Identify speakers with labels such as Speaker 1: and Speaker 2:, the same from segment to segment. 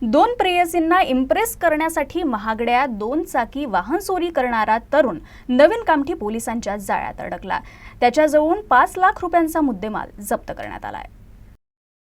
Speaker 1: दोन प्रेयसींना इम्प्रेस करण्यासाठी महागड्या दोन चाकी वाहन चोरी करणारा तरुण नवीन कामठी पोलिसांच्या जाळ्यात अडकला। त्याच्याजवळून 5 लाख रुपयांचा मुद्देमाल जप्त करण्यात आलाय।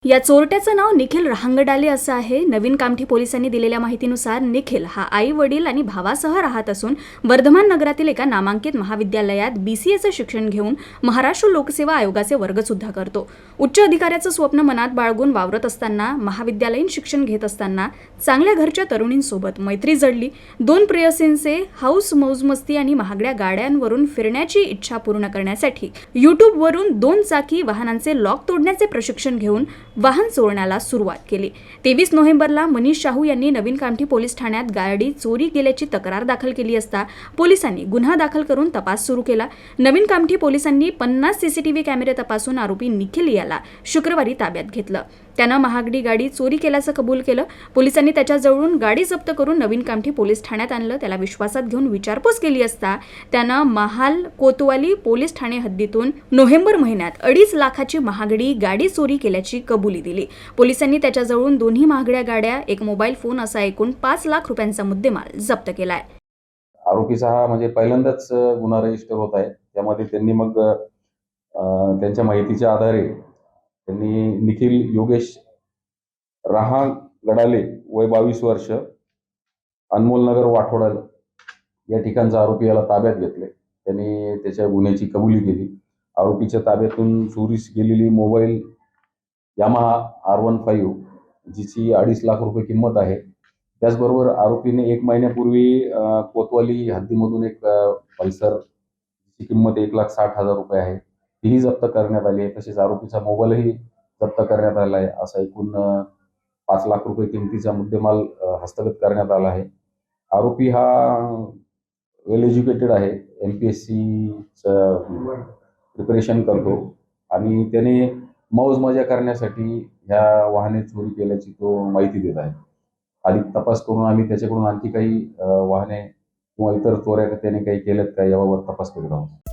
Speaker 1: या चोरट्याचं नाव निखिल रहांगडाले असं आहे। नवीन कामठी पोलिसांनी दिलेल्या माहितीनुसार निखिल हा आई वडील आणि भावासह राहत असून वर्धमान नगरातील एका नामांकित महाविद्यालयात BCAचं शिक्षण घेऊन महाराष्ट्र लोकसेवा आयोगाचे वर्ग सुद्धा करतो। उच्च अधिकाऱ्याचं स्वप्न मनात बाळगून वावरत असताना महाविद्यालयीन शिक्षण घेत असताना चांगल्या घरच्या तरुणींसोबत मैत्री जडली। दोन प्रेयसींचे हाऊस मौजमस्ती आणि महागड्या गाड्यांवरून फिरण्याची इच्छा पूर्ण करण्यासाठी YouTubeवरून दोन चाकी वाहनांचे लॉक तोडण्याचे प्रशिक्षण घेऊन वाहन चोरण्याला सुरुवात केली। 23 नोव्हेंबरला मनीष शाहू यांनी नवीन कामठी पोलीस ठाण्यात गाडी चोरी गेल्याची तक्रार दाखल केली असता पोलिसांनी गुन्हा दाखल करून तपास सुरू केला। नवीन कामठी पोलिसांनी 50 CCTV कॅमेरे तपासून आरोपी निखिल याला शुक्रवारी ताब्यात घेतलं। त्यानं महागडी गाडी चोरी केल्याचं कबूल केलं। पोलिसांनी त्याच्याजवळून गाडी जप्त करून नवीन कामठी पोलीस ठाण्यात आणलं। त्याला विश्वासात घेऊन विचारपूस केली असता त्यानं महाल कोतवाली पोलीस ठाणे हद्दीतून नोव्हेंबर महिन्यात 2.5 लाखाची महागडी गाडी चोरी केल्याची कबुली दिली। पोलिसांनी त्याच्याजवळून दोन्ही महागड्या गाड्या, एक मोबाईल फोन असा एकूण 5 लाख रुपयांचा मुद्देमाल जप्त केलाय।
Speaker 2: आरोपीचा हा म्हणजे पहिल्यांदाच गुन्हा रजिस्टर होत आहे। त्यामध्ये त्यांनी मग त्यांच्या माहितीच्या आधारे त्यांनी निखिल योगेश रहांगडाले वय 22 वर्ष अनमोलनगर वाठोडा या ठिकाणचा आरोपी याला ताब्यात घेतले। त्यांनी त्याच्या गुन्ह्याची कबुली केली। आरोपीच्या ताब्यातून चोरीस गेलेली मोबाईल यामाहा R15 जिची 2.5 लाख रुपये किंमत आहे। त्याचबरोबर आरोपीने 1 महिन्यापूर्वी कोतवाली हद्दीमधून एक पल्सर जिची किंमत 1,60,000 रुपये आहे तीही जप्त करण्यात आली आहे। तसेच आरोपीचा मोबाईलही जप्त करण्यात आला आहे। असा एकूण 5 लाख रुपये किमतीचा मुद्देमाल हस्तगत करण्यात आला आहे। आरोपी हा वेल एज्युकेटेड आहे, MPSCचं प्रिपरेशन करतो आणि त्याने मौज मजा करण्यासाठी ह्या वाहने चोरी केल्याची तो माहिती देत आहे। अधिक तपास करून आम्ही त्याच्याकडून आणखी काही वाहने किंवा इतर चोऱ्या त्याने काही केल्यात का याबाबत तपास करीत आहोत।